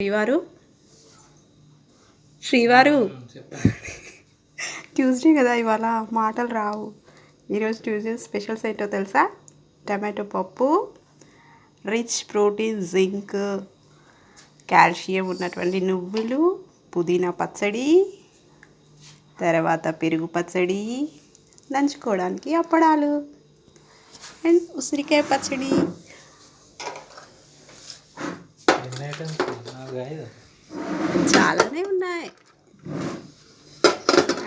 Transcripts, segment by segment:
శ్రీవారు శ్రీవారు ట్యూస్డే కదా ఇవాళ మాటలు రావు. ఈరోజు ట్యూస్డే స్పెషల్స్ ఏంటో తెలుసా? టమాటో పప్పు, రిచ్ ప్రోటీన్, జింక్, కాల్షియం ఉన్నటువంటి నువ్వులు, పుదీనా పచ్చడి, తర్వాత పెరుగు పచ్చడి, నంచుకోవడానికి అప్పడాలు అండ్ ఉసిరికాయ పచ్చడి. చాలానే ఉన్నాయి.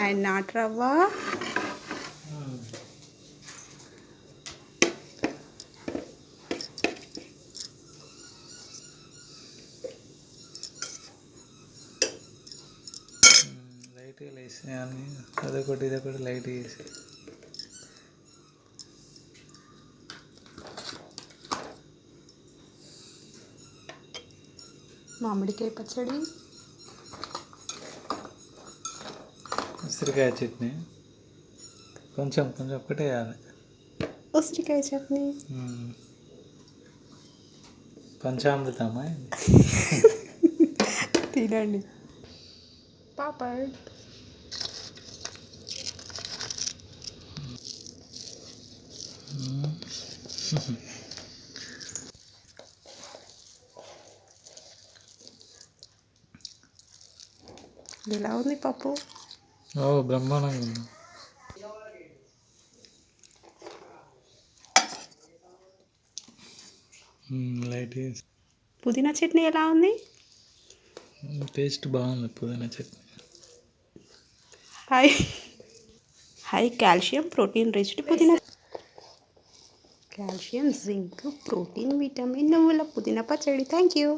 అండ్ నాటు రవ్వ, లైట్గా వేసి అదొకటి ఇదొకటి లైట్ వేసి మామిడికాయ పచ్చడి, ఉసిరికాయ చట్నీ, కొంచెం కొంచెం ఒక్కటే వేయాలి. ఉసిరికాయ చట్నీ, పంచామృతమా తినండి. పాపడ్, ఎలా ఉంది పప్పు? ఓ బ్రహ్మాండంగా ఉంది. లైట్ వేసి. పుదీనా చట్నీ ఎలా ఉంది? టేస్ట్ బాగుంది పుదీనా చట్నీ. హై కాల్షియం, ప్రోటీన్ రిచ్డ్ పుదీనా. కాల్షియం, జింక్, ప్రోటీన్, విటమిన్, నువ్వుల పుదీనా పచ్చడి. Thank you.